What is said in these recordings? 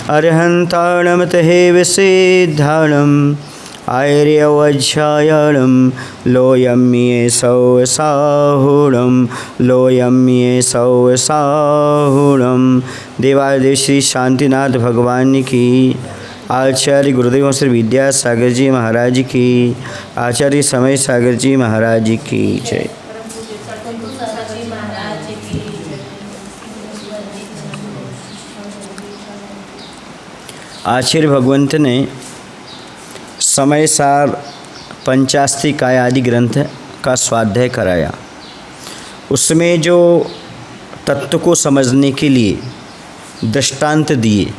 अर्हन्ताणमतहे विसिद्धाणम् आयर्यवज्झायाणं लोयम्ये सौसाहुणं लोयम्ये सौसाहुणं। देवादेव श्री शांतिनाथ भगवान की, आचार्य गुरुदेव श्री विद्यासागर जी महाराज की, आचार्य समय सागर जी महाराज की जय। आचार्य भगवंत ने समय सार पंचास्ति काय आदि ग्रंथ का स्वाध्याय कराया। उसमें जो तत्व को समझने के लिए दृष्टांत दिए,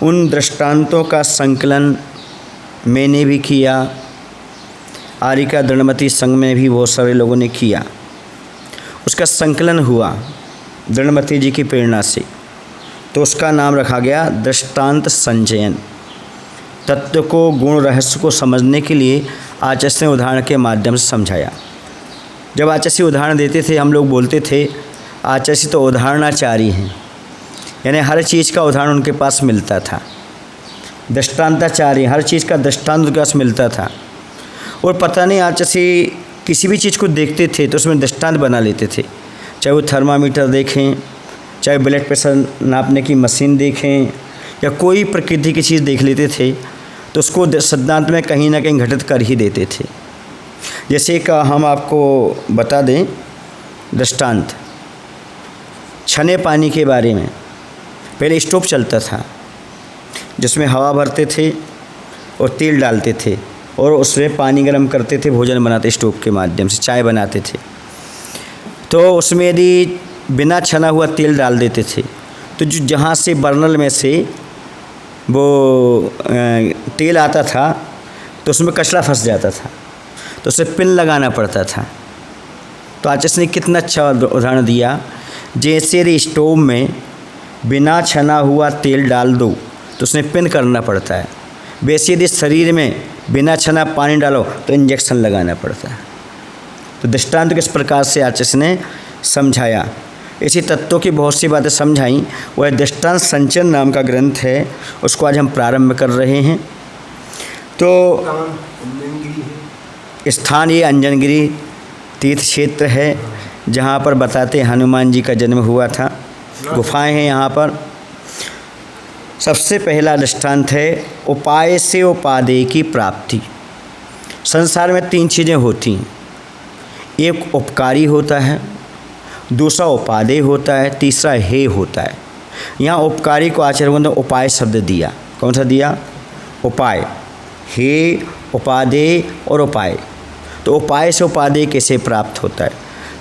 उन दृष्टांतों का संकलन मैंने भी किया, आरिका दृढ़मति संघ में भी बहुत सारे लोगों ने किया। उसका संकलन हुआ दृढ़मति जी की प्रेरणा से, तो उसका नाम रखा गया दृष्टांत संचयन। तत्व को, गुण, रहस्य को समझने के लिए आचार्य ने उदाहरण के माध्यम से समझाया। जब आचार्य उदाहरण देते थे, हम लोग बोलते थे आचार्य तो उदाहरणाचारी हैं, यानी हर चीज़ का उदाहरण उनके पास मिलता था। दृष्टांताचारी, हर चीज़ का दृष्टांत उनके पास मिलता था। और पता नहीं आचार्य किसी भी चीज़ को देखते थे तो उसमें दृष्टांत बना लेते थे। चाहे वो थर्मामीटर देखें, चाहे ब्लड प्रेशर नापने की मशीन देखें, या कोई प्रकृति की चीज़ देख लेते थे तो उसको सिद्धांत में कहीं ना कहीं घटित कर ही देते थे। जैसे कि हम आपको बता दें दृष्टांत छने पानी के बारे में। पहले स्टोव चलता था जिसमें हवा भरते थे और तेल डालते थे और उसमें पानी गर्म करते थे, भोजन बनाते स्टोव के माध्यम से, चाय बनाते थे। तो उसमें यदि बिना छना हुआ तेल डाल देते थे तो जो जहाँ से बर्नल में से वो तेल आता था तो उसमें कचरा फंस जाता था, तो उसे पिन लगाना पड़ता था। तो आचार्य ने कितना अच्छा उदाहरण दिया। जैसे यदि स्टोव में बिना छना हुआ तेल डाल दो तो उसमें पिन करना पड़ता है, वैसे यदि शरीर में बिना छना पानी डालो तो इंजेक्शन लगाना पड़ता है। तो दृष्टांत किस प्रकार से आचार्य ने समझाया। इसी तत्वों की बहुत सी बातें समझाई। वह दृष्टांत संचयन नाम का ग्रंथ है, उसको आज हम प्रारंभ कर रहे हैं। तो स्थान ये अंजनगिरी तीर्थ क्षेत्र है, जहाँ पर बताते हनुमान जी का जन्म हुआ था। गुफाएं हैं यहाँ पर। सबसे पहला दृष्टांत है उपाय से उपादेय की प्राप्ति। संसार में तीन चीज़ें होती हैं, एक उपकारी होता है, दूसरा उपादेय होता है, तीसरा हे होता है। यहाँ उपकारी को आचार्य ने उपाय शब्द दिया। कौन सा दिया? उपाय। हे, उपादेय और उपाय। तो उपाय से उपादेय कैसे प्राप्त होता है?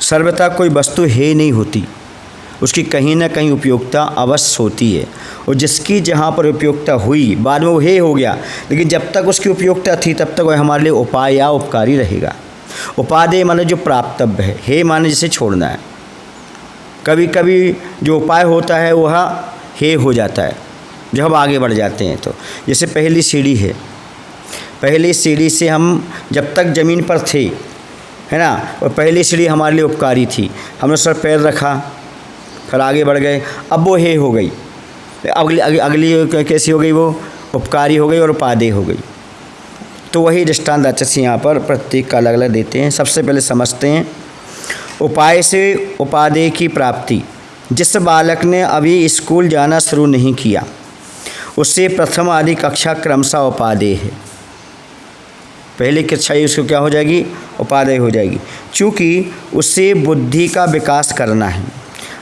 सर्वथा कोई वस्तु हे नहीं होती, उसकी कहीं ना कहीं उपयोगिता अवश्य होती है। और जिसकी जहाँ पर उपयोगिता हुई बाद में वो हे हो गया, लेकिन जब तक उसकी उपयोगिता थी तब तक वह हमारे लिए उपाय या उपकारी रहेगा। उपादेय माने जो प्राप्तव्य है, हे माने जिसे छोड़ना है। कभी कभी जो उपाय होता है वह हे हो जाता है जब हम आगे बढ़ जाते हैं। तो जैसे पहली सीढ़ी है, पहली सीढ़ी से हम जब तक ज़मीन पर थे, है ना, और पहली सीढ़ी हमारे लिए उपकारी थी, हमने सर पैर रखा, फिर आगे बढ़ गए, अब वो हे हो गई। अगली कैसी हो गई? वो उपकारी हो गई और उपादेय हो गई। तो वही दृष्टांत आचार्य यहाँ पर प्रत्येक का अलग अलग देते हैं। सबसे पहले समझते हैं उपाय से उपादेय की प्राप्ति। जिस बालक ने अभी स्कूल जाना शुरू नहीं किया उससे प्रथम आदि कक्षा क्रमशः उपादेय है। पहली कक्षा ही उसको क्या हो जाएगी? उपादेय हो जाएगी, क्योंकि उससे बुद्धि का विकास करना है,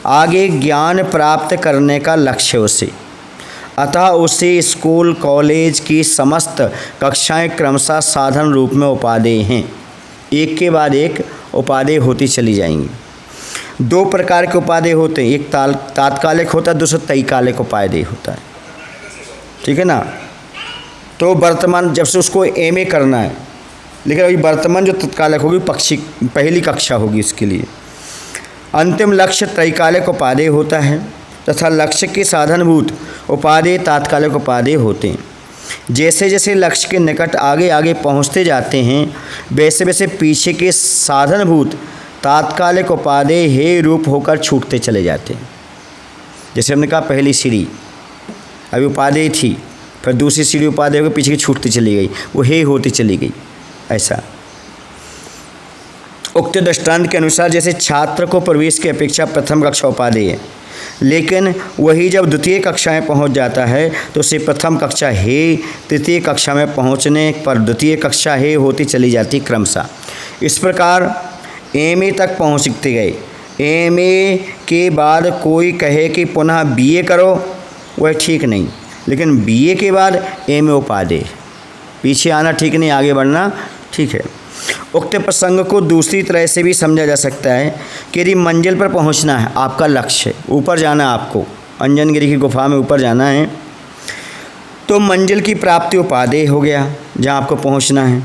आगे ज्ञान प्राप्त करने का लक्ष्य उसे। अतः उसे स्कूल कॉलेज की समस्त कक्षाएं क्रमशः साधन रूप में उपादेय हैं, एक के बाद एक उपादेय होती चली जाएंगी। दो प्रकार के उपादेय होते हैं, एक तात्कालिक होता है, दूसरा तैकालिक उपादेय होता है। ठीक है ना। तो वर्तमान जब से उसको एमए करना है, लेकिन अभी वर्तमान जो तत्कालिक होगी पहली कक्षा होगी उसके लिए। अंतिम लक्ष्य त्रैकालिक उपादेय होता है तथा लक्ष्य के साधनभूत उपादेय तात्कालिक उपादेय होते हैं। जैसे जैसे लक्ष्य के निकट आगे आगे पहुंचते जाते हैं वैसे वैसे पीछे के साधनभूत तात्कालिक उपादेय हे रूप होकर छूटते चले जाते हैं। जैसे हमने कहा पहली सीढ़ी अभी उपादेय थी, फिर दूसरी सीढ़ी उपादेय होकर पीछे की छूटती चली गई, वो हे होती चली गई। ऐसा उक्त दृष्टांत के अनुसार जैसे छात्र को प्रवेश की अपेक्षा प्रथम कक्षा उपादेय है, लेकिन वही जब द्वितीय कक्षा में पहुंच जाता है तो उसे प्रथम कक्षा हे, तृतीय कक्षा में पहुंचने पर द्वितीय कक्षा हे होती चली जाती क्रमशः। इस प्रकार एमए तक पहुंचते गए। एमए के बाद कोई कहे कि पुनः बीए करो, वह ठीक नहीं, लेकिन बीए के बाद एमए उपादेय, पीछे आना ठीक नहीं, आगे बढ़ना ठीक है। उक्त प्रसंग को दूसरी तरह से भी समझा जा सकता है कि यदि मंजिल पर पहुंचना है, आपका लक्ष्य है, ऊपर जाना है, आपको अंजनगिरी की गुफा में ऊपर जाना है, तो मंजिल की प्राप्ति उपादेय हो गया जहां आपको पहुंचना है।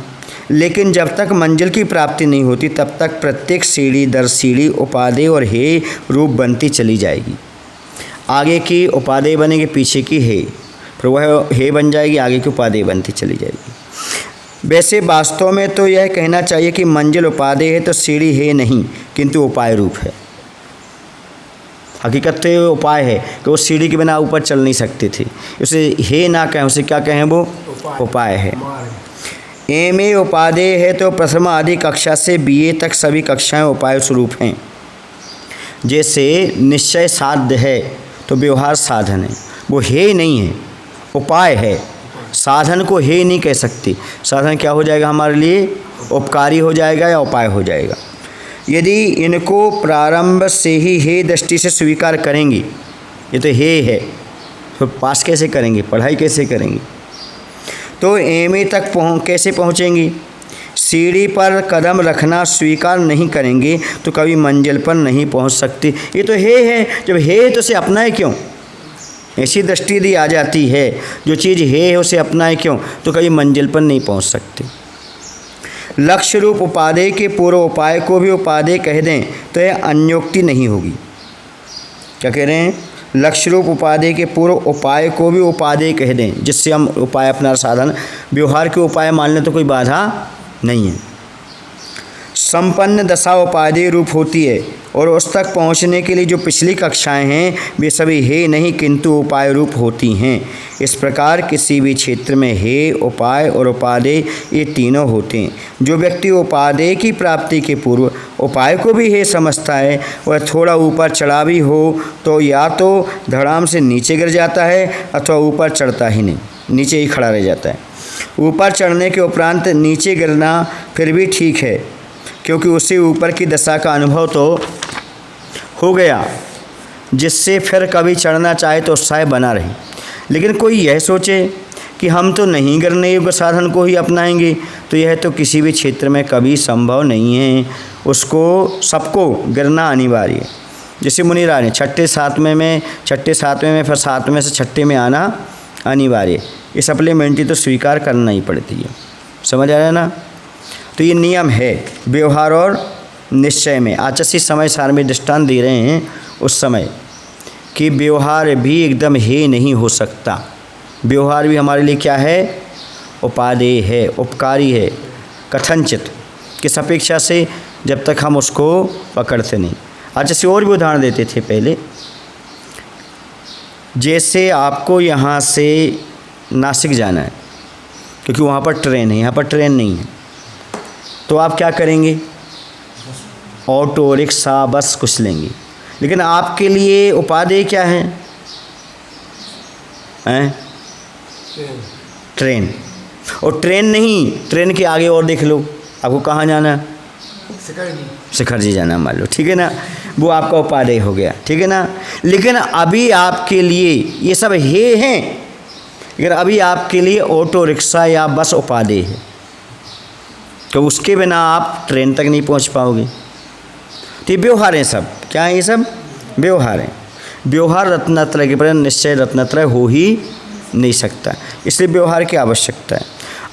लेकिन जब तक मंजिल की प्राप्ति नहीं होती तब तक प्रत्येक सीढ़ी दर सीढ़ी उपादेय और हे रूप बनती चली जाएगी। आगे की उपादेय बनेगी, पीछे की हे, फिर वह हे बन जाएगी, आगे की उपादेय बनती चली जाएगी। वैसे वास्तव में तो यह कहना चाहिए कि मंजिल उपादेय है तो सीढ़ी हे नहीं किंतु उपाय रूप है। हकीकत तो उपाय है कि वो सीढ़ी के बिना ऊपर चल नहीं सकती थी, उसे हे ना कहें, उसे क्या कहें, वो उपाय है। एमए उपादेय है तो प्रथम आदि कक्षा से बीए तक सभी कक्षाएं उपाय स्वरूप हैं। जैसे निश्चय साध्य है तो व्यवहार साधन है, वो हे नहीं है, उपाय है। साधन को हे नहीं कह सकती, साधन क्या हो जाएगा हमारे लिए, उपकारी हो जाएगा या उपाय हो जाएगा। यदि इनको प्रारंभ से ही हे दृष्टि से स्वीकार करेंगी, ये तो हे है, तो पास कैसे करेंगे, पढ़ाई कैसे करेंगे, तो एमए तक कैसे पहुँचेंगी। सीढ़ी पर कदम रखना स्वीकार नहीं करेंगे तो कभी मंजिल पर नहीं पहुँच सकती। ये तो हे है, जब हे है तो उसे अपनाए क्यों, ऐसी दृष्टि यदि आ जाती है, जो चीज़ है उसे अपनाए क्यों, तो कभी मंजिल पर नहीं पहुंच सकते। लक्ष्य रूप उपादेय के पूर्व उपाय को भी उपादेय कह दें तो यह अन्योक्ति नहीं होगी। क्या कह रहे हैं, लक्ष्य रूप उपादेय के पूर्व उपाय को भी उपादेय कह दें, जिससे हम उपाय अपना साधन व्यवहार के उपाय मान लें तो कोई बाधा नहीं है। संपन्न दशा उपादेय रूप होती है और उस तक पहुंचने के लिए जो पिछली कक्षाएं हैं वे सभी हे नहीं किंतु उपाय रूप होती हैं। इस प्रकार किसी भी क्षेत्र में हे, उपाय और उपादेय ये तीनों होते हैं। जो व्यक्ति उपादेय की प्राप्ति के पूर्व उपाय को भी हे समझता है वह थोड़ा ऊपर चढ़ा भी हो तो या तो धड़ाम से नीचे गिर जाता है अथवा ऊपर चढ़ता ही नहीं, नीचे ही खड़ा रह जाता है। ऊपर चढ़ने के उपरांत नीचे गिरना फिर भी ठीक है, क्योंकि उसे ऊपर की दशा का अनुभव तो हो गया, जिससे फिर कभी चढ़ना चाहे तो उत्साह बना रहे। लेकिन कोई यह सोचे कि हम तो नहीं गिरने योग्य साधन को ही अपनाएंगे, तो यह तो किसी भी क्षेत्र में कभी संभव नहीं है। उसको सबको गिरना अनिवार्य है। जैसे मुनिराज ने छठे सातवें में फिर सातवें से छठे में आना अनिवार्य, ये सप्लीमेंट्री तो स्वीकार करना ही पड़ती है। समझ आ रहा है ना। तो ये नियम है व्यवहार और निश्चय में। आचसी समय सार में दृष्टांत दे रहे हैं उस समय कि व्यवहार भी एकदम हे नहीं हो सकता। व्यवहार भी हमारे लिए क्या है, उपादेय है, उपकारी है, कथनचित किस अपेक्षा से, जब तक हम उसको पकड़ते नहीं। आचसी और भी उदाहरण देते थे पहले। जैसे आपको यहाँ से नासिक जाना है, क्योंकि वहाँ पर ट्रेन है, यहाँ पर ट्रेन नहीं है, तो आप क्या करेंगे, ऑटो, रिक्शा, बस कुछ लेंगे। लेकिन आपके लिए उपादेय क्या है, ट्रेन। और ट्रेन नहीं, ट्रेन के आगे और देख लो, आपको कहाँ जाना है, शिखर जी जाना मान लो, ठीक है ना, वो आपका उपादेय हो गया, ठीक है ना। लेकिन अभी आपके लिए ये सब हे हैं, लेकिन अभी आपके लिए ऑटो, रिक्शा या बस उपादेय है, तो उसके बिना आप ट्रेन तक नहीं पहुंच पाओगे। तो ये व्यवहार हैं सब, क्या है ये सब व्यवहार हैं। व्यवहार रत्नत्रय के पर निश्चय रत्नत्रय हो ही नहीं सकता, इसलिए व्यवहार की आवश्यकता है।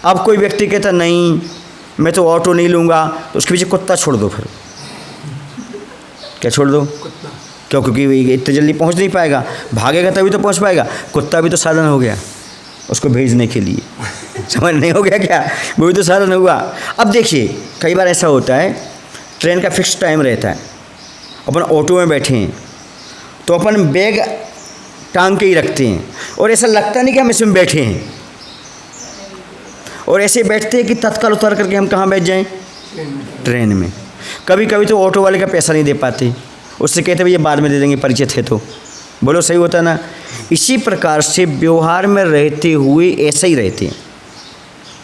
अब कोई व्यक्ति कहता नहीं मैं तो ऑटो नहीं लूँगा, तो उसके पीछे कुत्ता छोड़ दो। फिर क्या छोड़ दो, क्यों, क्योंकि इतने जल्दी पहुंच नहीं पाएगा, भागेगा तभी तो पहुंच पाएगा। कुत्ता भी तो साधन हो गया उसको भेजने के लिए, समझ नहीं हो गया क्या, वो भी तो साधन हुआ। अब देखिए कई बार ऐसा होता है, ट्रेन का फिक्स टाइम रहता है, अपन ऑटो में बैठे हैं तो अपन बैग टांग के ही रखते हैं, और ऐसा लगता नहीं कि हम इसमें बैठे हैं, और ऐसे बैठते हैं कि तत्काल उतर करके हम कहाँ बैठ जाएं, ट्रेन में। कभी कभी तो ऑटो वाले का पैसा नहीं दे पाते, उससे कहते भैया बाद में दे देंगे, परिचित है तो। बोलो सही होता ना। इसी प्रकार से व्यवहार में रहते हुए ऐसे ही रहते हैं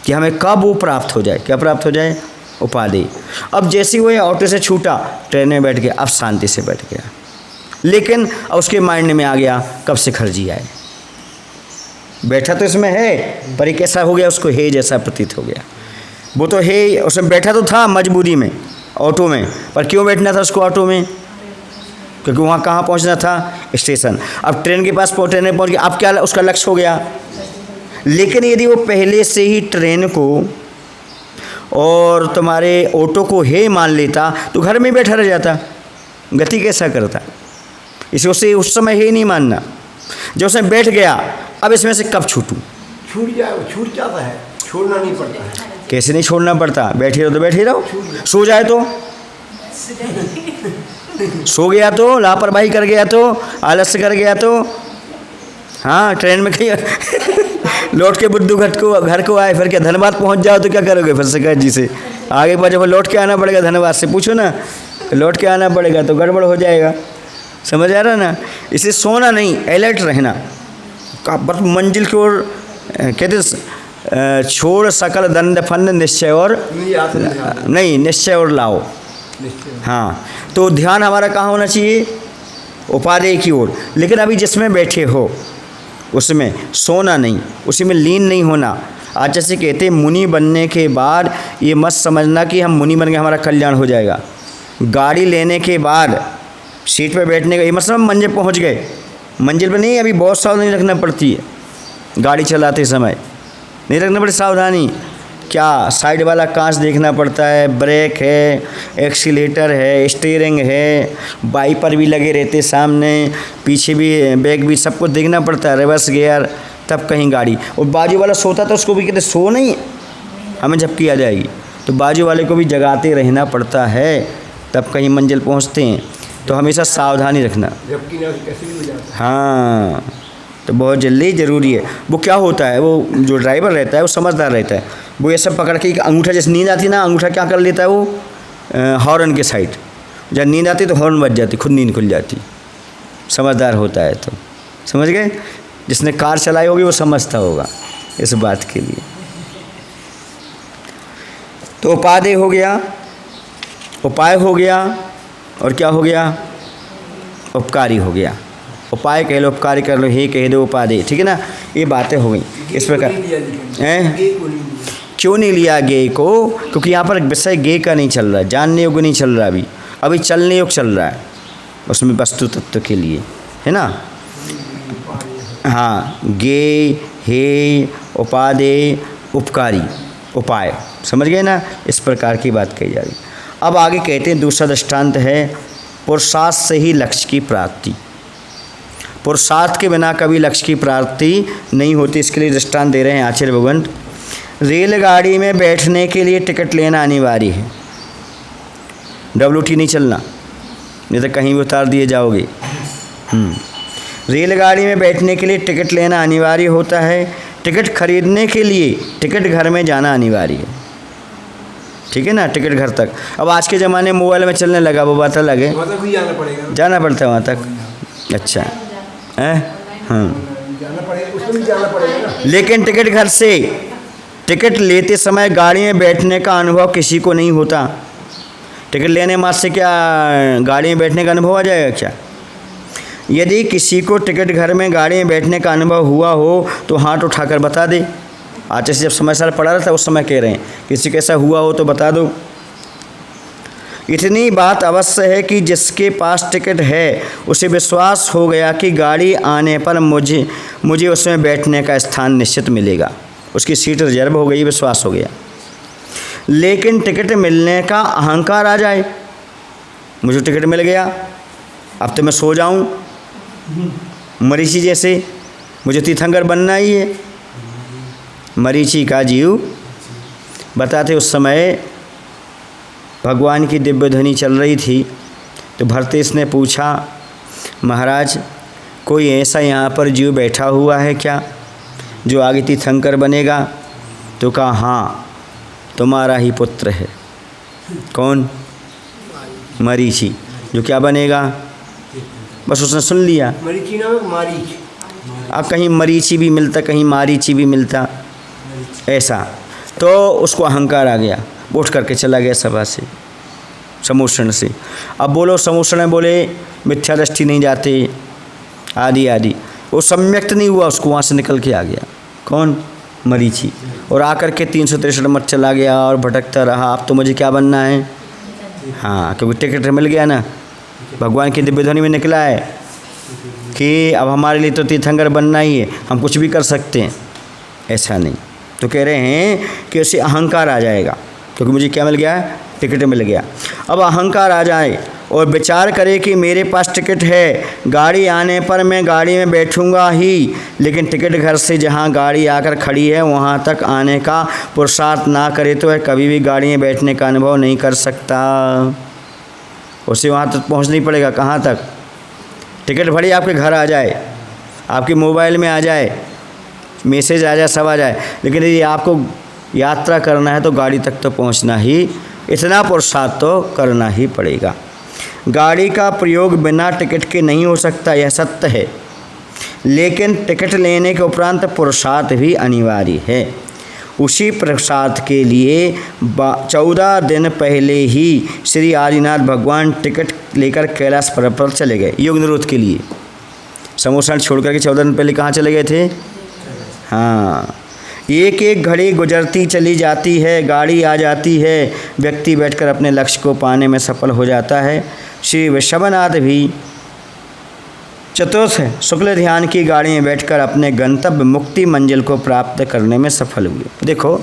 कि हमें कब वो प्राप्त हो जाए, क्या प्राप्त हो जाए, उपाधि। अब जैसे ही वो ऑटो से छूटा, ट्रेन में बैठ गया, अब शांति से बैठ गया, लेकिन अब उसके माइंड में आ गया कब से खर्जी आए। बैठा तो इसमें है, पर ये कैसा हो गया, उसको है जैसा प्रतीत हो गया। वो तो है, उसमें बैठा तो था मजबूरी में ऑटो में, पर क्यों बैठना था उसको ऑटो में, क्योंकि वहाँ कहाँ पहुँचना था, स्टेशन। अब ट्रेन के पास ट्रेन में पहुँच गया, अब क्या उसका लक्ष्य हो गया। लेकिन यदि वो पहले से ही ट्रेन को और तुम्हारे ऑटो को हे मान लेता तो घर में बैठा रह जाता, गति कैसा करता। इसे उसे उस समय हे नहीं मानना, जब उसमें बैठ गया अब इसमें से कब छूटूं, छूट जाता है, छोड़ना नहीं पड़ता है। कैसे नहीं छोड़ना पड़ता, बैठे रहो तो बैठे रहो, सो जाए तो सो गया तो, लापरवाही कर गया तो, आलस्य कर गया तो, हाँ ट्रेन में कहीं लौट के बुद्धू घर को आए, फिर क्या धनबाद पहुंच जाओ तो क्या करोगे, फिर शिकायत जी से आगे पर जब लौट के आना पड़ेगा, धनबाद से पूछो ना, लौट के आना पड़ेगा तो गड़बड़ हो जाएगा। समझ आ रहा ना। इसे सोना नहीं, अलर्ट रहना, मंजिल की ओर कहते छोड़ सकल दंड फंड निश्चय और नहीं, निश्चय और लाओ। हाँ, तो ध्यान हमारा कहाँ होना चाहिए, उपादेय की ओर। लेकिन अभी जिसमें बैठे हो उसमें सोना नहीं, उसी में लीन नहीं होना। आज जैसे कहते हैं मुनि बनने के बाद ये मत समझना कि हम मुनि बन गए हमारा कल्याण हो जाएगा। गाड़ी लेने के बाद सीट पर बैठने का ये मतलब मंजिल पहुंच गए, मंजिल पर नहीं, अभी बहुत सावधानी रखना पड़ती है गाड़ी चलाते समय, नहीं रखना पड़ती सावधानी। क्या साइड वाला कांच देखना पड़ता है, ब्रेक है, एक्सीलेटर है, स्टीयरिंग है, वाइपर भी लगे रहते सामने, पीछे भी बैक भी, सब कुछ देखना पड़ता है, रिवर्स गियर, तब कहीं गाड़ी। और बाजू वाला सोता तो उसको भी कहते सो नहीं, हमें झपकी आ जाएगी, तो बाजू वाले को भी जगाते रहना पड़ता है, तब कहीं मंजिल पहुंचते हैं। तो हमेशा सावधानी रखना। हाँ, तो बहुत जल्दी ज़रूरी है। वो क्या होता है, वो जो ड्राइवर रहता है वो समझदार रहता है, वो ये सब पकड़ के अंगूठा, जैसे नींद आती ना, अंगूठा क्या कर लेता है वो हॉर्न के साइड, जब नींद आती तो हॉर्न बज जाती, खुद नींद खुल जाती। समझदार होता है, तो समझ गए। जिसने कार चलाई होगी वो समझता होगा इस बात के लिए। तो उपादेय हो गया, उपाय हो गया, और क्या हो गया, उपकारी हो गया। उपाय कह लो, उपकारी कर लो, हे कह दो, उपादेय, ठीक है ना। ये बातें हो गई इस प्रकार। क्यों नहीं लिया गे को, क्योंकि यहाँ पर विषय गे का नहीं चल रहा, जानने योग्य नहीं चल रहा, अभी चलने योग्य चल रहा है उसमें वस्तु तत्व के लिए, है ना। हाँ, गे, हे, उपादेय, उपकारी, उपाय, समझ गए ना। इस प्रकार की बात कही जा रही। अब आगे कहते हैं दूसरा दृष्टांत है पुरुषार्थ से ही लक्ष्य की प्राप्ति। पुरुषार्थ के बिना कभी लक्ष्य की प्राप्ति नहीं होती। इसके लिए दृष्टांत दे रहे हैं आचार्य भगवंत। रेलगाड़ी में बैठने के लिए टिकट लेना अनिवार्य है, WT नहीं चलना, नहीं तो कहीं भी उतार दिए जाओगे। रेलगाड़ी में बैठने के लिए टिकट लेना अनिवार्य होता है। टिकट खरीदने के लिए टिकट घर में जाना अनिवार्य है, ठीक है ना, टिकट घर तक। अब आज के ज़माने में मोबाइल में चलने लगा, वो बात अलग है, जाना पड़ता है वहाँ तक। अच्छा है, हाँ, जाना पड़ेगा। लेकिन टिकट घर से, टिकट लेते समय गाड़ी में बैठने का अनुभव किसी को नहीं होता। टिकट लेने मात्र से क्या गाड़ी में बैठने का अनुभव आ जाएगा क्या। यदि किसी को टिकट घर में गाड़ी में बैठने का अनुभव हुआ हो तो हाथ उठाकर बता दे। आज जैसे जब समय साल पड़ा रहा था उस समय कह रहे हैं, किसी को ऐसा हुआ हो तो बता दो। इतनी बात अवश्य है कि जिसके पास टिकट है उसे विश्वास हो गया कि गाड़ी आने पर मुझे उसमें बैठने का स्थान निश्चित मिलेगा, उसकी सीट रिजर्व हो गई, विश्वास हो गया। लेकिन टिकट मिलने का अहंकार आ जाए, मुझे टिकट मिल गया, अब तो मैं सो जाऊं, मरीची जैसे मुझे तीर्थंकर बनना ही है। मरीची का जीव बताते उस समय भगवान की दिव्य ध्वनि चल रही थी, तो भरतेश ने पूछा, महाराज कोई ऐसा यहाँ पर जीव बैठा हुआ है क्या जो आगे तीर्थंकर बनेगा? तो कहा हाँ, तुम्हारा ही पुत्र है। कौन? मरीचि। जो क्या बनेगा? बस उसने सुन लिया। मरीचि नाम मारीच। अब कहीं मरीचि भी मिलता, कहीं मारीचि भी मिलता, ऐसा। तो उसको अहंकार आ गया, उठ करके चला गया सभा से, समूषण से। अब बोलो समूषण बोले मिथ्या दृष्टि नहीं जाते आदि आदि। वो सम्यक्त नहीं हुआ, उसको वहाँ से निकल के आ गया। कौन? मरीचि। और आकर के 363 मत चला गया और भटकता रहा। अब तो मुझे क्या बनना है? हाँ, क्योंकि टिकट मिल गया ना, भगवान की दिव्य ध्वनि में निकला है कि अब हमारे लिए तो तीर्थंकर बनना ही है, हम कुछ भी कर सकते हैं। ऐसा नहीं। तो कह रहे हैं कि उसे अहंकार आ जाएगा, क्योंकि मुझे क्या मिल गया? टिकट मिल गया। अब अहंकार आ जाए और विचार करे कि मेरे पास टिकट है, गाड़ी आने पर मैं गाड़ी में बैठूंगा ही, लेकिन टिकट घर से जहां गाड़ी आकर खड़ी है वहां तक आने का पुरुषार्थ ना करे तो वह कभी भी गाड़ी में बैठने का अनुभव नहीं कर सकता। उसे वहां तक पहुंचना ही पड़ेगा। कहां तक? टिकट भरी आपके घर आ जाए, आपके मोबाइल में आ जाए, मैसेज आ जाए, सब आ जाए, लेकिन यदि आपको यात्रा करना है तो गाड़ी तक तो पहुंचना ही, इतना पुरुषार्थ तो करना ही पड़ेगा। गाड़ी का प्रयोग बिना टिकट के नहीं हो सकता, यह सत्य है, लेकिन टिकट लेने के उपरांत पुरुषार्थ भी अनिवार्य है। उसी पुरुषार्थ के लिए 14 दिन पहले ही श्री आदिनाथ भगवान टिकट लेकर कैलाश पर्वत पर चले गए योग निरोध के लिए। समूषण छोड़ करके 14 दिन पहले कहाँ चले गए थे? हाँ, एक एक घड़ी गुजरती चली जाती है, गाड़ी आ जाती है, व्यक्ति बैठकर अपने लक्ष्य को पाने में सफल हो जाता है। श्री वृषभनाथ भी चतुर्थ शुक्ल ध्यान की गाड़ी में बैठकर अपने गंतव्य मुक्ति मंजिल को प्राप्त करने में सफल हुए। देखो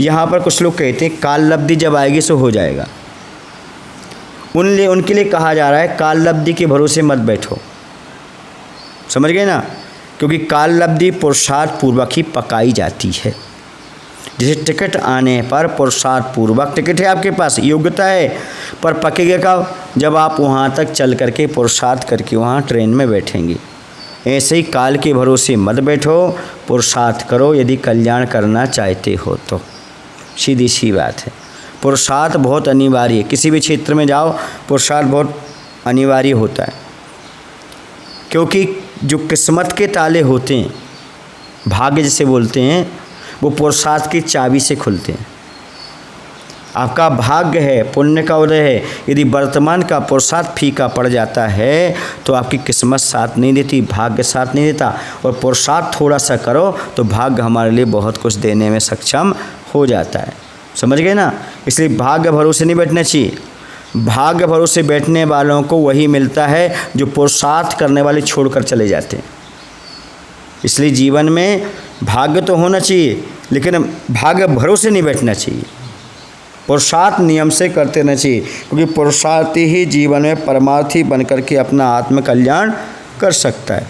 यहाँ पर कुछ लोग कहते हैं काल लब्धि जब आएगी सो हो जाएगा। उनके लिए कहा जा रहा है काल लब्धि के भरोसे मत बैठो। समझ गए ना? क्योंकि काल लब्धि पुरुषार्थ पूर्वक ही पकाई जाती है। जैसे टिकट आने पर पुरुषार्थ पूर्वक टिकट है आपके पास, योग्यता है, पर पकेगा कब? जब आप वहाँ तक चल करके पुरुषार्थ करके वहाँ ट्रेन में बैठेंगे। ऐसे ही काल के भरोसे मत बैठो, पुरुषार्थ करो यदि कल्याण करना चाहते हो तो। सीधी सी बात है, पुरुषार्थ बहुत अनिवार्य है। किसी भी क्षेत्र में जाओ पुरुषार्थ बहुत अनिवार्य होता है, क्योंकि जो किस्मत के ताले होते हैं, भाग्य जिसे बोलते हैं, वो पुरुषार्थ की चाबी से खुलते हैं। आपका भाग्य है, पुण्य का उदय है, यदि वर्तमान का पुरुषार्थ फीका पड़ जाता है तो आपकी किस्मत साथ नहीं देती, भाग्य साथ नहीं देता। और पुरुषार्थ थोड़ा सा करो तो भाग्य हमारे लिए बहुत कुछ देने में सक्षम हो जाता है। समझ गए ना? इसलिए भाग्य भरोसे नहीं बैठना चाहिए। भाग्य भरोसे बैठने वालों को वही मिलता है जो पुरुषार्थ करने वाले छोड़कर चले जाते हैं। इसलिए जीवन में भाग्य तो होना चाहिए, लेकिन भाग्य भरोसे नहीं बैठना चाहिए। पुरुषार्थ नियम से करते रहना चाहिए, क्योंकि पुरुषार्थ ही जीवन में परमार्थी बनकर के अपना आत्म कल्याण कर सकता है।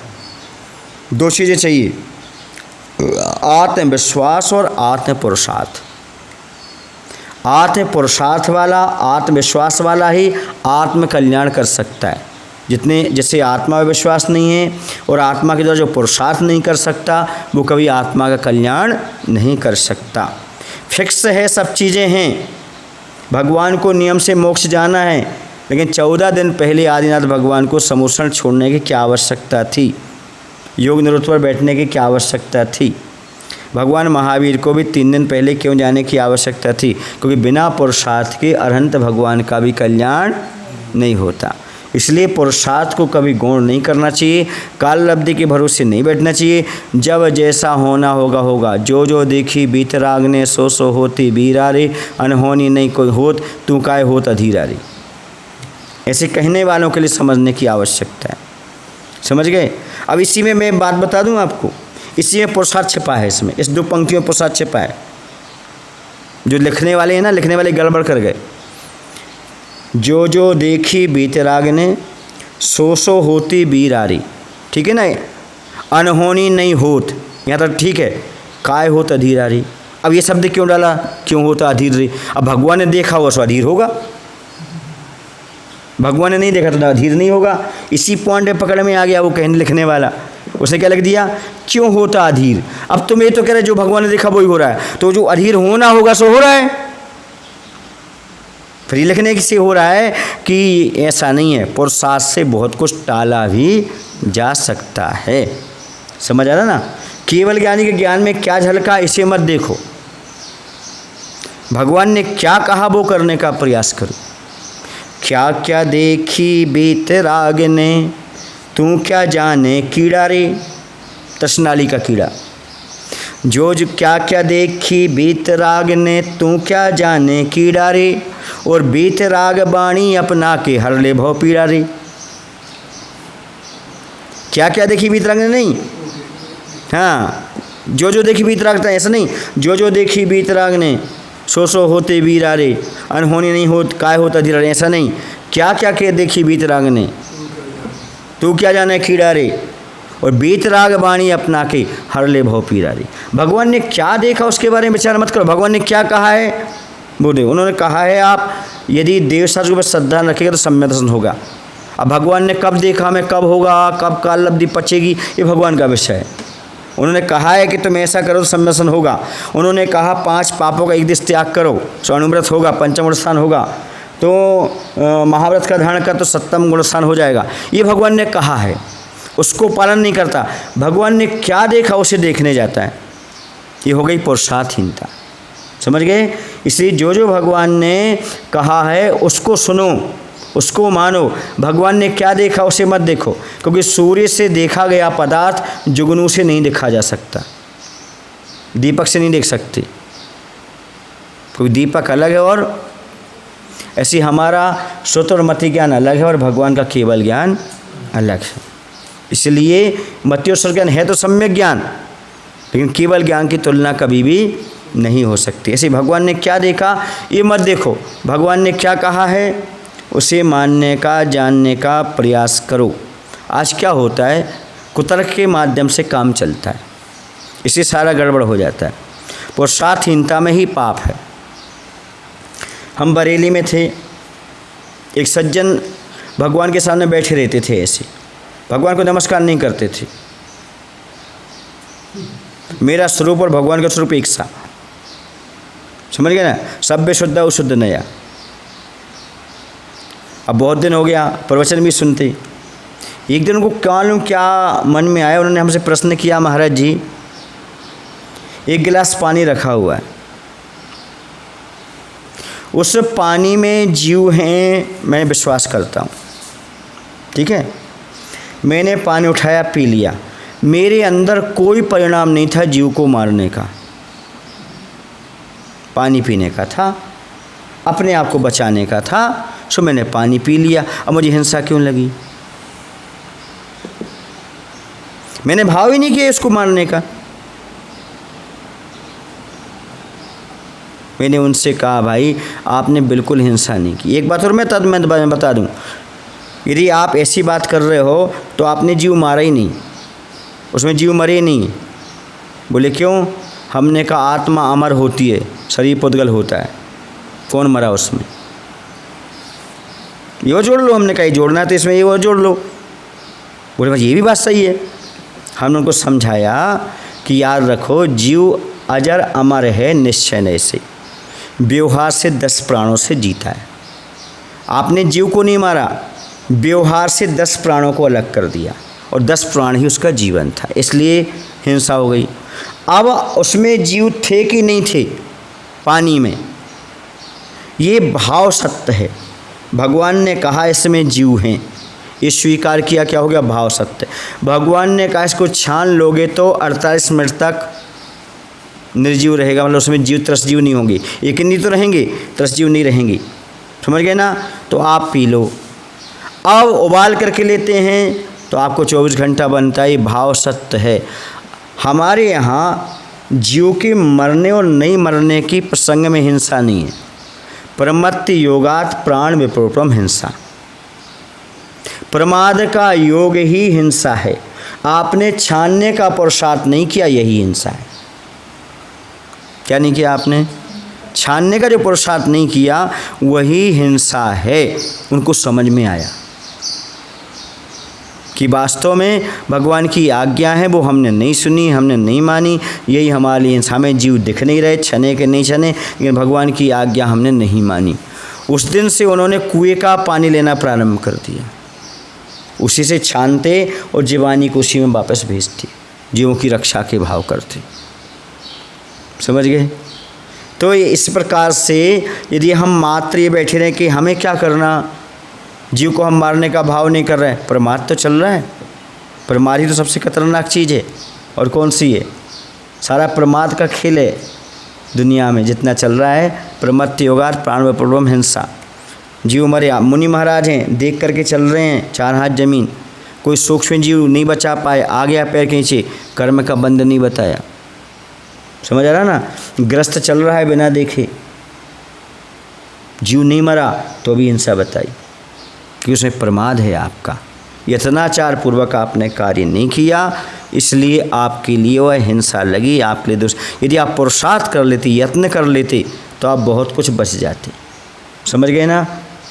दो चीज़ें चाहिए, आत्मविश्वास और आत्म पुरुषार्थ। आत्म पुरुषार्थ वाला, आत्मविश्वास वाला ही आत्म कल्याण कर सकता है। जैसे आत्मा में विश्वास नहीं है और आत्मा के द्वारा जो पुरुषार्थ नहीं कर सकता, वो कभी आत्मा का कल्याण नहीं कर सकता। फिक्स है, सब चीज़ें हैं। भगवान को नियम से मोक्ष जाना है, लेकिन 14 दिन पहले आदिनाथ भगवान को समूषण छोड़ने की क्या आवश्यकता थी? योग निरुद्ध पर बैठने की क्या आवश्यकता थी? भगवान महावीर को भी 3 दिन पहले क्यों जाने की आवश्यकता थी? क्योंकि बिना पुरुषार्थ के अरहंत भगवान का भी कल्याण नहीं होता। इसलिए पुरुषार्थ को कभी गौण नहीं करना चाहिए, काल लब्धि के भरोसे नहीं बैठना चाहिए। जब जैसा होना होगा होगा, जो जो देखी बीतराग ने सो सो होती बीरा रे, अनहोनी नहीं कोई होत तू काय होत अधीरा रे। ऐसे कहने वालों के लिए समझने की आवश्यकता है। समझ गए? अब इसी में मैं बात बता दूं आपको, इसी में पुरुषार्थ छिपा है। इसमें इस 2 पंक्तियों में पुरुषार्थ छिपा है। जो लिखने वाले हैं ना, लिखने वाले गड़बड़ कर गए। जो जो देखी बीतराग ने सो सो होती बीरारी, ठीक है ना? अनहोनी नहीं होत, यहाँ तक ठीक है। काय होत अधीरारी, अब ये शब्द क्यों डाला? क्यों होता अधीर रे? अब भगवान ने देखा हुआ सो अधीर होगा। भगवान ने नहीं देखा तो अधीर नहीं होगा। इसी पॉइंट पे पकड़ में आ गया वो कहने लिखने वाला। उसने क्या लिख दिया, क्यों होता अधीर। अब तुम ये तो कह रहे जो भगवान ने देखा वही हो रहा है, तो जो अधीर होना होगा सो हो रहा है। फिर लिखने से हो रहा है कि ऐसा नहीं है, पुरुषार्थ से बहुत कुछ टाला भी जा सकता है। समझ आ रहा ना। केवल ज्ञानी के ज्ञान में क्या झलका इसे मत देखो, भगवान ने क्या कहा वो करने का प्रयास करो। क्या क्या देखी बीत राग ने, तू क्या जाने कीड़ा रे, तसनाली का कीड़ा। जो क्या क्या देखी बीत राग ने, तू क्या जाने कीड़ा रे, और बीत राग बाणी अपना के हर ले भव पीड़ा रे। क्या क्या देखी बीत राग ने नहीं, हाँ जो देखी बीत राग था ऐसा नहीं, जो देखी बीत राग ने सो होते वीरा रे, अनहोनी नहीं हो काय होता धीरा रे, ऐसा नहीं। क्या क्या के देखी बीत राग ने, तू क्या जाने कीड़ा रे, और बीत राग बाणी अपना के हर ले भव पीरा रे। भगवान ने क्या देखा उसके बारे में विचार मत करो, भगवान ने क्या कहा है बोले। उन्होंने कहा है आप यदि देवशास्त्र के ऊपर श्रद्धा रखेगा तो सम्यक दर्शन होगा। अब भगवान ने कब देखा हमें कब होगा, कब काल लब्धि पचेगी, ये भगवान का विषय है। उन्होंने कहा है कि तुम ऐसा करो तो सम्यक दर्शन होगा। उन्होंने कहा 5 पापों का एक दिवस त्याग करो तो अनुव्रत होगा, पंचम गुणस्थान होगा, तो महाव्रत का धारण कर तो 7वें गुणस्थान हो जाएगा। ये भगवान ने कहा है, उसको पालन नहीं करता। भगवान ने क्या देखा उसे देखने जाता है, ये हो गई पुरुषार्थहीनता। समझ गए। इसलिए जो भगवान ने कहा है उसको सुनो, उसको मानो। भगवान ने क्या देखा उसे मत देखो, क्योंकि सूर्य से देखा गया पदार्थ जुगनू से नहीं देखा जा सकता, दीपक से नहीं देख सकते, क्योंकि दीपक अलग है और ऐसी हमारा श्रुत और मति ज्ञान अलग है और भगवान का केवल ज्ञान अलग है। इसलिए मति और श्रुत ज्ञान है तो सम्यक ज्ञान, लेकिन केवल ज्ञान की तुलना कभी भी नहीं हो सकती। ऐसे भगवान ने क्या देखा ये मत देखो, भगवान ने क्या कहा है उसे मानने का जानने का प्रयास करो। आज क्या होता है, कुतर्क के माध्यम से काम चलता है, इससे सारा गड़बड़ हो जाता है। पुरुषार्थहीनता में ही पाप है। हम बरेली में थे, एक सज्जन भगवान के सामने बैठे रहते थे, ऐसे भगवान को नमस्कार नहीं करते थे। मेरा स्वरूप और भगवान का स्वरूप एक सा, समझ गए ना, सभ्य शुद्ध अशुद्ध नया। अब बहुत दिन हो गया, प्रवचन भी सुनते। एक दिन उनको क्या मन में आया, उन्होंने हमसे प्रश्न किया, महाराज जी एक गिलास पानी रखा हुआ है, उस पानी में जीव हैं, मैं विश्वास करता हूँ, ठीक है। मैंने पानी उठाया पी लिया, मेरे अंदर कोई परिणाम नहीं था जीव को मारने का, पानी पीने का था, अपने आप को बचाने का था। सो मैंने पानी पी लिया, अब मुझे हिंसा क्यों लगी? मैंने भाव ही नहीं किया इसको मारने का। मैंने उनसे कहा भाई आपने बिल्कुल हिंसा नहीं की। एक बात और मैं बता दूं, यदि आप ऐसी बात कर रहे हो तो आपने जीव मारा ही नहीं, उसमें जीव मरे नहीं। बोले क्यों? हमने कहा आत्मा अमर होती है, शरीर पुद्गल होता है, कौन मरा उसमें? ये वो जोड़ लो। हमने कहा जोड़ना है तो इसमें ये वो जोड़ लो। बोले भाई ये भी बात सही है। हमने उनको समझाया कि याद रखो जीव अजर अमर है निश्चय नहीं से, व्यवहार से 10 प्राणों से जीता है। आपने जीव को नहीं मारा, व्यवहार से 10 प्राणों को अलग कर दिया और 10 प्राण ही उसका जीवन था, इसलिए हिंसा हो गई। अब उसमें जीव थे कि नहीं थे पानी में, ये भाव सत्य है। भगवान ने कहा इसमें जीव हैं, ये स्वीकार किया, क्या हो गया? भाव सत्य। भगवान ने कहा इसको छान लोगे तो 48 मिनट तक निर्जीव रहेगा, मतलब उसमें जीव त्रसजीव नहीं होंगे। एक नहीं तो रहेंगे, त्रसजीव नहीं रहेंगी। समझ गए ना? तो आप पी लो। अब उबाल करके लेते हैं तो आपको 24 घंटा बनता है। ये भाव सत्य है। हमारे यहाँ जीव के मरने और नहीं मरने की प्रसंग में हिंसा नहीं है। परमत्त योगात प्राण विप्रोपम हिंसा, प्रमाद का योग ही हिंसा है। आपने छानने का पुरुषार्थ नहीं किया, यही हिंसा है। क्या नहीं किया आपने? छानने का जो पुरुषार्थ नहीं किया वही हिंसा है। उनको समझ में आया कि वास्तव में भगवान की आज्ञा है, वो हमने नहीं सुनी, हमने नहीं मानी, यही हमारे लिए हमें जीव दिख नहीं रहे, छने के नहीं छने, लेकिन भगवान की आज्ञा हमने नहीं मानी। उस दिन से उन्होंने कुएं का पानी लेना प्रारंभ कर दिया, उसी से छानते और जीवानी को उसी में वापस भेजते, जीवों की रक्षा के भाव करते। समझ गए? तो इस प्रकार से यदि हम मात्र ये बैठे रहें कि हमें क्या करना, जीव को हम मारने का भाव नहीं कर रहे हैं, प्रमाद तो चल रहा है। प्रमाद ही तो सबसे खतरनाक चीज़ है। और कौन सी है? सारा प्रमाद का खेल है दुनिया में जितना चल रहा है। प्रमत्त योगार्थ प्राणवपूर्वम हिंसा। जीव मरे, मुनि महाराज हैं, देख करके चल रहे हैं 4 हाथ जमीन, कोई सूक्ष्म जीव नहीं बचा पाए, आ गया पैर के नीचे, कर्म का बंध नहीं बताया। समझ आ रहा ना? ग्रस्त चल रहा है बिना देखे, जीव नहीं मरा तो भी हिंसा बताई कि उसमें प्रमाद है आपका, यत्नाचार पूर्वक आपने कार्य नहीं किया, इसलिए आपके लिए वह हिंसा लगी, आपके लिए दोष। यदि आप पुरुषार्थ कर लेते, यत्न कर लेते, तो आप बहुत कुछ बच जाते। समझ गए ना?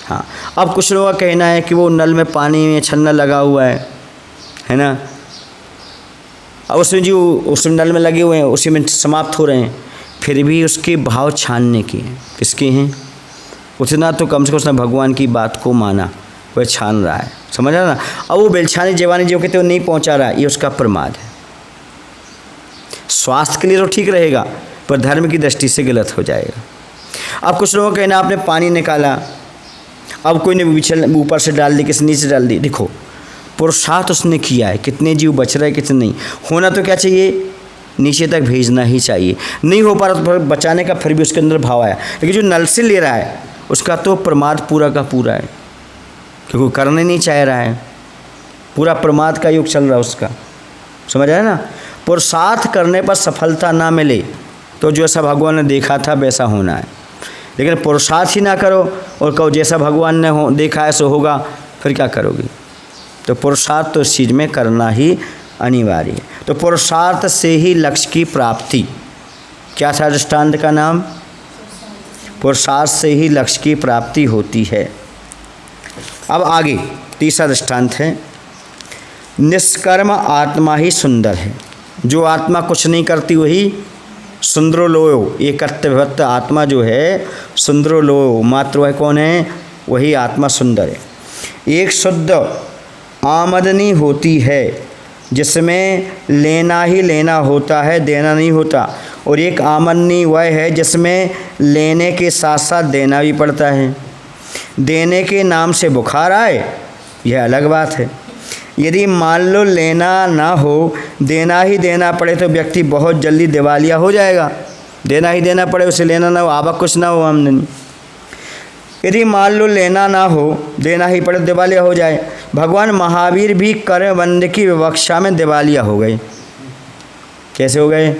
हाँ। अब कुछ लोगों का कहना है कि वो नल में पानी में छन्ना लगा हुआ है ना, अब उसमें जो उस नल में लगे हुए हैं उसी में समाप्त हो रहे हैं, फिर भी उसके भाव छानने के हैं। किसके हैं? उतना तो कम से कम उसने भगवान की बात को माना, वह छान रहा है। समझ रहा ना? अब वो बेलछानी जवानी जो कहते वो नहीं पहुंचा रहा, ये उसका प्रमाद है। स्वास्थ्य के लिए तो ठीक रहेगा, पर धर्म की दृष्टि से गलत हो जाएगा। अब कुछ लोगों का कहना, आपने पानी निकाला, अब कोई ने ऊपर से डाल दी, किसी नीचे डाल दी। देखो, पुरुषार्थ उसने किया है, कितने जीव बच रहे, कितने नहीं। होना तो क्या चाहिए? नीचे तक भेजना ही चाहिए। नहीं हो पा रहा तो बचाने का फिर भी उसके अंदर भाव आया, लेकिन जो नल से ले रहा है उसका तो प्रमाद पूरा का पूरा है, क्योंकि करने नहीं चाह रहा है, पूरा प्रमाद का युग चल रहा है उसका। समझ आया ना? पुरुषार्थ करने पर सफलता ना मिले तो जैसा भगवान ने देखा था वैसा होना है, लेकिन पुरुषार्थ ही ना करो और कहो जैसा भगवान ने देखा है सो होगा, फिर क्या करोगे? तो पुरुषार्थ तो इस चीज़ में करना ही अनिवार्य है। तो पुरुषार्थ से ही लक्ष्य की प्राप्ति। क्या था दृष्टांत का नाम? पुरुषार्थ से ही लक्ष्य की प्राप्ति होती है। अब आगे तीसरा दृष्टांत है, निष्कर्म आत्मा ही सुंदर है। जो आत्मा कुछ नहीं करती वही सुंदरो लोयो, एकत्वभक्त आत्मा जो है सुंदरो लोयो, मात्र वह कौन है? वही आत्मा सुंदर है। एक शुद्ध आमदनी होती है जिसमें लेना ही लेना होता है, देना नहीं होता, और एक आमदनी वह है जिसमें लेने के साथ साथ देना भी पड़ता है। देने के नाम से बुखार आए, यह अलग बात है। यदि मान लो लेना ना हो, देना ही देना पड़े, तो व्यक्ति बहुत जल्दी दिवालिया हो जाएगा। देना ही देना पड़े, उसे लेना ना हो, आवक कुछ ना हो आमदनी। यदि मान लो लेना ना हो, देना ही पड़े, दिवालिया हो जाए। भगवान महावीर भी कर्मबंध की विवक्षा में दिवालिया हो गए। कैसे हो गए?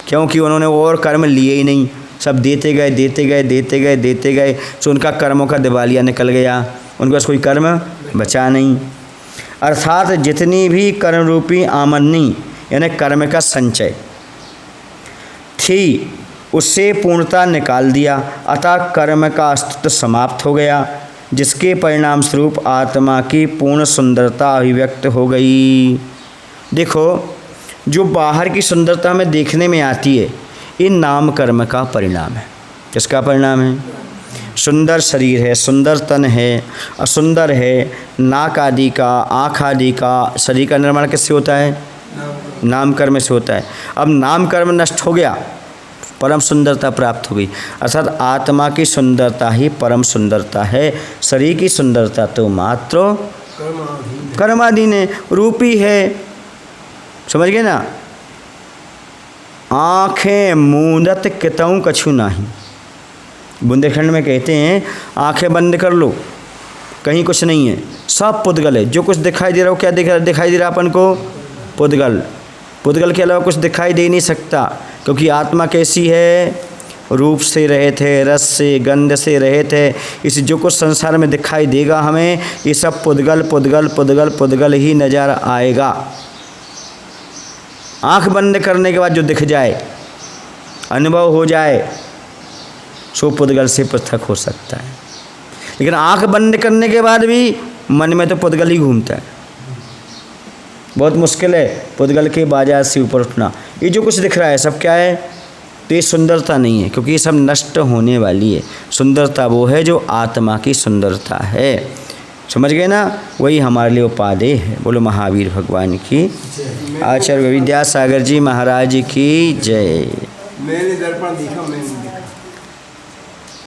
क्योंकि उन्होंने और कर्म लिए ही नहीं, सब देते गए देते गए देते गए देते गए, तो उनका कर्मों का दिवालिया निकल गया, उनके पास कोई कर्म बचा नहीं। अर्थात जितनी भी कर्म रूपी आमदनी यानी कर्म का संचय थी उससे पूर्णता निकाल दिया, अतः कर्म का अस्तित्व समाप्त हो गया, जिसके परिणाम स्वरूप आत्मा की पूर्ण सुंदरता अभिव्यक्त हो गई। देखो, जो बाहर की सुंदरता हमें देखने में आती है, ये नाम कर्म का परिणाम है। किसका परिणाम है? सुंदर शरीर है, सुंदर तन है, असुंदर है, नाक आदि का, आँख आदि का, शरीर का निर्माण किससे होता है? नाम कर्म से होता है। अब नाम कर्म नष्ट हो गया, परम सुंदरता प्राप्त हो गई। अर्थात आत्मा की सुंदरता ही परम सुंदरता है, शरीर की सुंदरता तो मात्र कर्माधीन है, रूपी है। समझ गए ना? आँखें मूंदत कितऊ कछु नाही। बुंदेलखंड में कहते हैं आंखें बंद कर लो, कहीं कुछ नहीं है, सब पुद्गल है। जो कुछ दिखाई दे रहा हो, क्या दिखाई दे रहा अपन को? पुद्गल। पुद्गल के अलावा कुछ दिखाई दे नहीं सकता, क्योंकि आत्मा कैसी है? रूप से रहित है, रस से, गंध से रहित है। इस जो कुछ संसार में दिखाई देगा हमें, ये सब पुद्गल पुद्गल पुद्गल पुद्गल ही नजर आएगा। आँख बंद करने के बाद जो दिख जाए, अनुभव हो जाए, सो पुद्गल से पृथक हो सकता है। लेकिन आंख बंद करने के बाद भी मन में तो पुद्गल ही घूमता है। बहुत मुश्किल है पुद्गल के बाजार से ऊपर उठना। ये जो कुछ दिख रहा है सब क्या है? तो ये सुंदरता नहीं है, क्योंकि ये सब नष्ट होने वाली है। सुंदरता वो है जो आत्मा की सुंदरता है। समझ गए ना? वही हमारे लिए उपादेय है। बोलो महावीर भगवान की, आचार्य विद्यासागर जी महाराज की जय। मैंने दर्पण देखा, मैंने